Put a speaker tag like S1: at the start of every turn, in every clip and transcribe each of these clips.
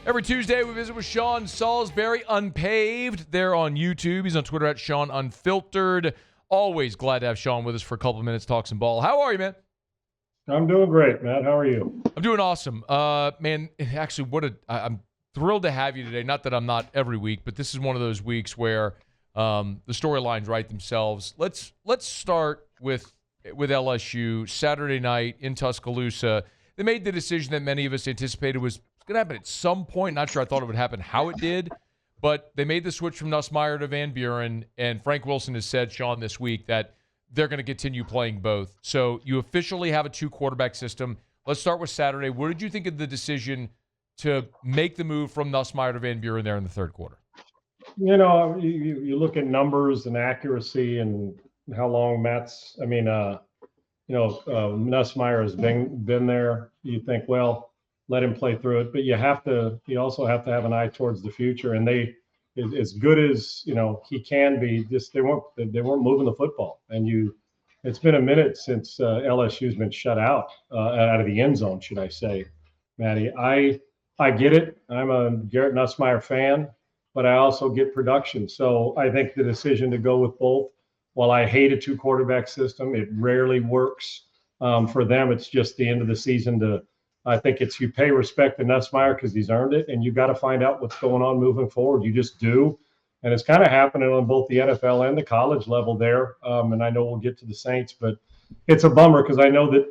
S1: Every Tuesday, we visit with Sean Salisbury, Unpaved. There on YouTube. He's on Twitter at Sean Unfiltered. Always glad to have Sean with us for a couple of minutes, talk some ball. How are you, man?
S2: I'm doing great, Matt. How are you?
S1: I'm doing awesome. Man, actually, I'm thrilled to have you today. Not that I'm not every week, but this is one of those weeks where the storylines write themselves. Let's start with LSU. Saturday night in Tuscaloosa. They made the decision that many of us anticipated was going to happen at some point. Not sure I thought it would happen how it did, but they made the switch from Nussmeier to Van Buren, and Frank Wilson has said, Sean, this week that they're going to continue playing both. So you officially have a two-quarterback system. Let's start with Saturday. What did you think of the decision to make the move from Nussmeier to Van Buren there in the third quarter?
S2: You know, you look at numbers and accuracy and how long Nussmeier has been there. You think, well, let him play through it, but you also have to have an eye towards the future. And as good as he can be, they weren't moving the football. And it's been a minute since LSU's been shut out of the end zone, should I say, Matty? I get it. I'm a Garrett Nussmeier fan, but I also get production. So I think the decision to go with both, while I hate a two quarterback system, it rarely works for them. It's just the end of the season I think you pay respect to Nussmeier because he's earned it, and you got to find out what's going on moving forward. You just do. And it's kind of happening on both the NFL and the college level there. And I know we'll get to the Saints, but it's a bummer because I know that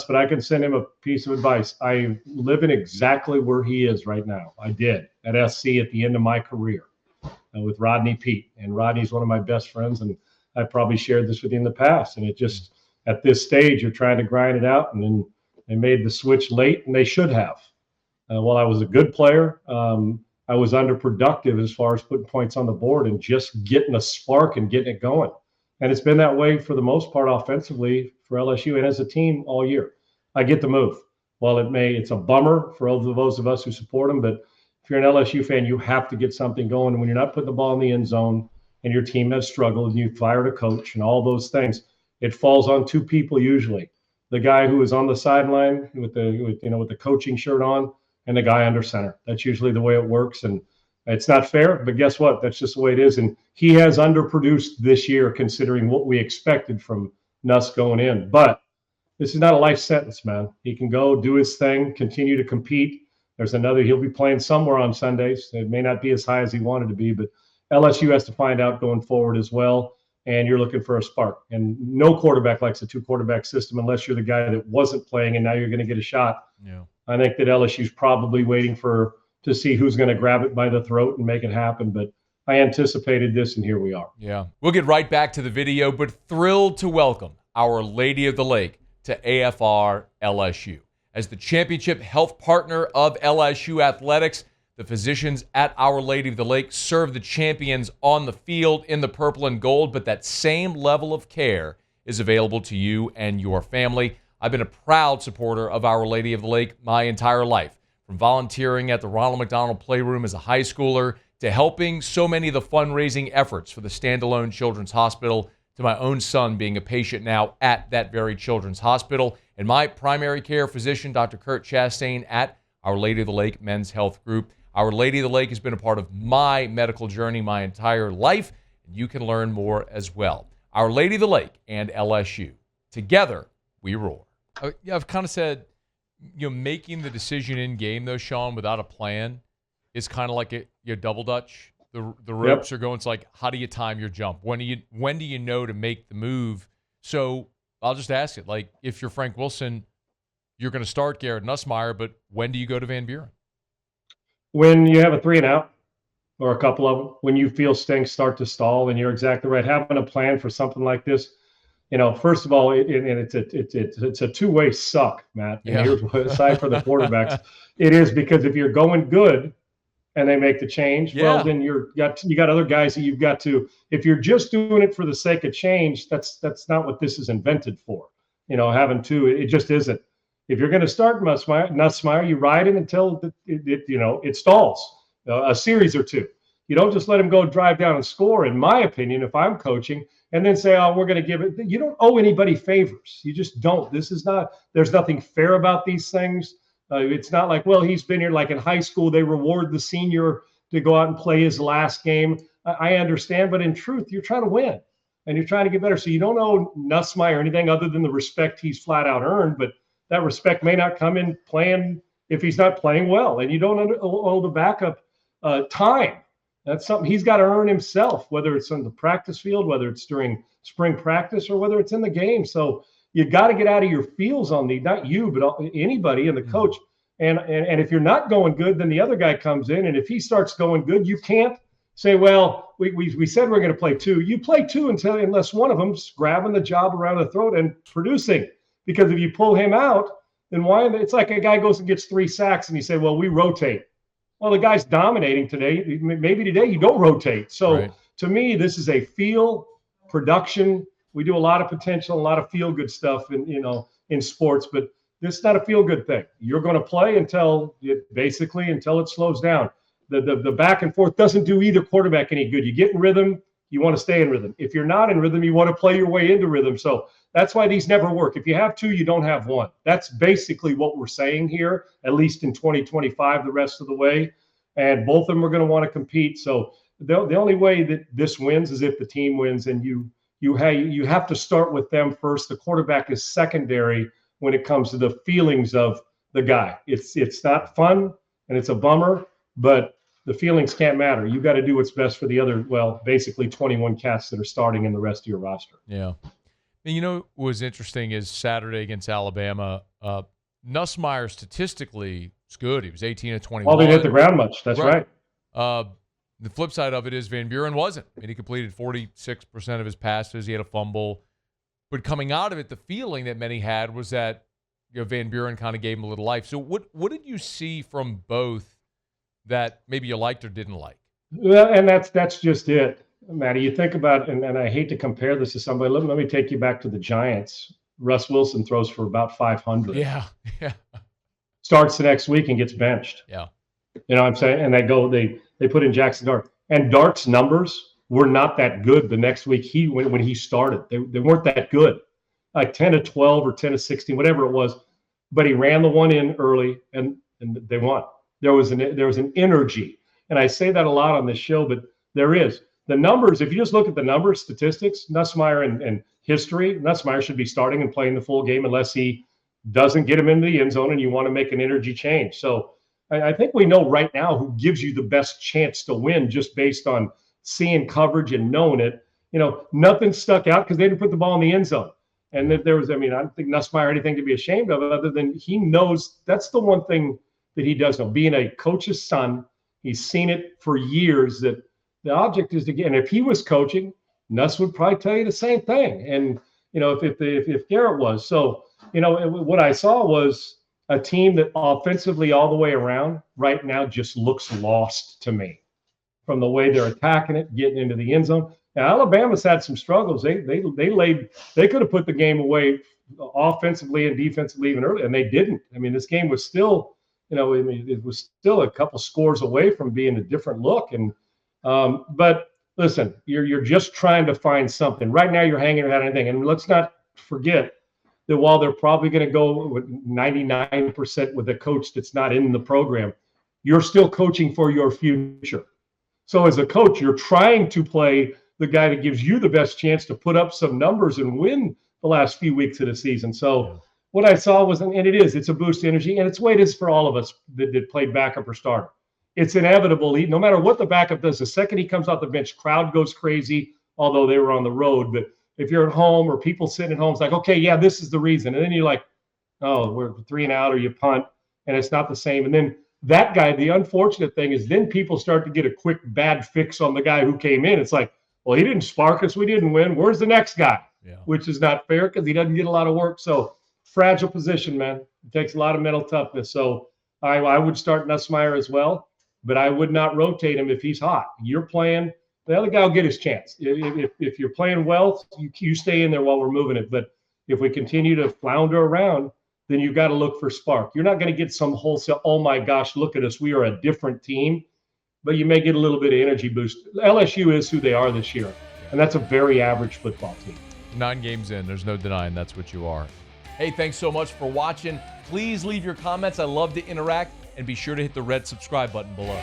S2: but I can send him a piece of advice. I live in exactly where he is right now. I did at SC at the end of my career with Rodney Pete. And Rodney's one of my best friends, and I probably shared this with you in the past. And it just, at this stage, you're trying to grind it out, and then they made the switch late, and they should have. While I was a good player, I was underproductive as far as putting points on the board and just getting a spark and getting it going. And it's been that way for the most part offensively for LSU and as a team all year. I get the move. While it's a bummer for all of those of us who support them, but if you're an LSU fan, you have to get something going. And when you're not putting the ball in the end zone and your team has struggled and you fired a coach and all those things, it falls on two people usually. The guy who is on the sideline with the coaching shirt on, and the guy under center. That's usually the way it works, and it's not fair. But guess what? That's just the way it is. And he has underproduced this year, considering what we expected from Nuss going in. But this is not a life sentence, man. He can go do his thing, continue to compete. He'll be playing somewhere on Sundays. It may not be as high as he wanted to be, but LSU has to find out going forward as well. And you're looking for a spark. And no quarterback likes a two-quarterback system unless you're the guy that wasn't playing and now you're going to get a shot.
S1: Yeah.
S2: I think that LSU's probably waiting to see who's going to grab it by the throat and make it happen. But I anticipated this, and here we are.
S1: Yeah. We'll get right back to the video, but thrilled to welcome Our Lady of the Lake to AFR LSU. As the championship health partner of LSU Athletics, the physicians at Our Lady of the Lake serve the champions on the field in the purple and gold, but that same level of care is available to you and your family. I've been a proud supporter of Our Lady of the Lake my entire life, from volunteering at the Ronald McDonald Playroom as a high schooler to helping so many of the fundraising efforts for the standalone Children's Hospital to my own son being a patient now at that very Children's Hospital, and my primary care physician, Dr. Kurt Chastain at Our Lady of the Lake Men's Health Group. Our Lady of the Lake has been a part of my medical journey my entire life, and you can learn more as well. Our Lady of the Lake and LSU. Together, we roar. I've kind of said, making the decision in game, though, Sean, without a plan is kind of like your double dutch. The ropes are going. It's like, how do you time your jump? When do you know to make the move? So I'll just ask it. Like, if you're Frank Wilson, you're going to start Garrett Nussmeier, but when do you go to Van Buren?
S2: When you have a 3-and-out or a couple of them, when you feel things start to stall, and you're exactly right. Having a plan for something like this, first of all, it's a two-way suck, Matt. And here's what, aside for the quarterbacks, it is, because if you're going good and they make the change, well, then you got other guys that you've got to. If you're just doing it for the sake of change, that's not what this is invented for. Having two, it just isn't. If you're going to start Nussmeier, you ride him until it stalls, a series or two. You don't just let him go drive down and score, in my opinion, if I'm coaching, and then say, oh, we're going to give it. You don't owe anybody favors. You just don't. There's nothing fair about these things. It's not like, well, he's been here. Like in high school, they reward the senior to go out and play his last game. I understand, but in truth, you're trying to win and you're trying to get better. So you don't owe Nussmeier anything other than the respect he's flat out earned, but that respect may not come in playing if he's not playing well, and you don't owe the backup time. That's something he's got to earn himself, whether it's on the practice field, whether it's during spring practice, or whether it's in the game. So you got to get out of your feels on not you, but anybody and the coach. And if you're not going good, then the other guy comes in, and if he starts going good, you can't say, well, we said we're going to play two. You play two unless one of them's grabbing the job around the throat and producing. Because if you pull him out, then why? It's like a guy goes and gets 3 sacks, and you say, well, we rotate. Well, the guy's dominating today. Maybe today you don't rotate. So to me, this is a feel production. We do a lot of potential, a lot of feel good stuff in sports, but this is not a feel good thing. You're going to play until it slows down. The back and forth doesn't do either quarterback any good. You get in rhythm, you want to stay in rhythm. If you're not in rhythm, you want to play your way into rhythm. So that's why these never work. If you have 2, you don't have 1. That's basically what we're saying here, at least in 2025, the rest of the way. And both of them are going to want to compete. So the only way that this wins is if the team wins, and you have to start with them first. The quarterback is secondary when it comes to the feelings of the guy. It's not fun and it's a bummer, but the feelings can't matter. You got to do what's best for the other, basically 21 cats that are starting in the rest of your roster.
S1: Yeah. And what was interesting is Saturday against Alabama, Nussmeier statistically is good. He was 18 of 21.
S2: Well, they didn't hit the ground much. That's right.
S1: The flip side of it is Van Buren wasn't. I mean, he completed 46% of his passes. He had a fumble. But coming out of it, the feeling that many had was that Van Buren kind of gave him a little life. So what did you see from both that maybe you liked or didn't like?
S2: Well, and that's just it, Matty. You think about, and I hate to compare this to somebody. Let me take you back to the Giants. Russ Wilson throws for about 500.
S1: Yeah.
S2: Starts the next week and gets benched.
S1: Yeah.
S2: You know what I'm saying? And they put in Jackson Dart. And Dart's numbers were not that good the next week when he started. They weren't that good. Like 10 to 12 or 10 to 16, whatever it was. But he ran the one in early and they won. There was an energy. And I say that a lot on this show, but there is. The numbers, if you just look at the numbers, statistics, Nussmeier and history, Nussmeier should be starting and playing the full game unless he doesn't get him into the end zone and you want to make an energy change. So I think we know right now who gives you the best chance to win just based on seeing coverage and knowing it. Nothing stuck out because they didn't put the ball in the end zone. And that I don't think Nussmeier anything to be ashamed of other than he knows that's the one thing that he does know. Being a coach's son, he's seen it for years that the object is to get, and if he was coaching, Nuss would probably tell you the same thing. And, if Garrett was. So, what I saw was a team that offensively all the way around right now just looks lost to me from the way they're attacking it, getting into the end zone. Now, Alabama's had some struggles. They could have put the game away offensively and defensively even earlier, and they didn't. I mean, this game was still, it was still a couple scores away from being a different look. And but listen, you're just trying to find something. Right now, you're hanging your hat on anything. And let's not forget that while they're probably going to go with 99% with a coach that's not in the program, you're still coaching for your future. So as a coach, you're trying to play the guy that gives you the best chance to put up some numbers and win the last few weeks of the season. So what I saw was, and it's a boost of energy, and it's the way it is for all of us that played backup or starter. It's inevitable. No matter what the backup does, the second he comes off the bench, crowd goes crazy, although they were on the road. But if you're at home or people sitting at home, it's like, okay, yeah, this is the reason. And then you're like, oh, we're 3 and out, or you punt, and it's not the same. And then that guy, the unfortunate thing is then people start to get a quick bad fix on the guy who came in. It's like, well, he didn't spark us. We didn't win. Where's the next guy? Yeah. Which is not fair because he doesn't get a lot of work. So fragile position, man. It takes a lot of mental toughness. So I would start Nussmeier as well, but I would not rotate him if he's hot. You're playing. The other guy will get his chance. If you're playing well, you stay in there while we're moving it. But if we continue to flounder around, then you've got to look for spark. You're not going to get some wholesale, oh my gosh, look at us, we are a different team. But you may get a little bit of energy boost. LSU is who they are this year, and that's a very average football team.
S1: 9 games in, there's no denying that's what you are. Hey, thanks so much for watching. Please leave your comments. I love to interact, and be sure to hit the red subscribe button below.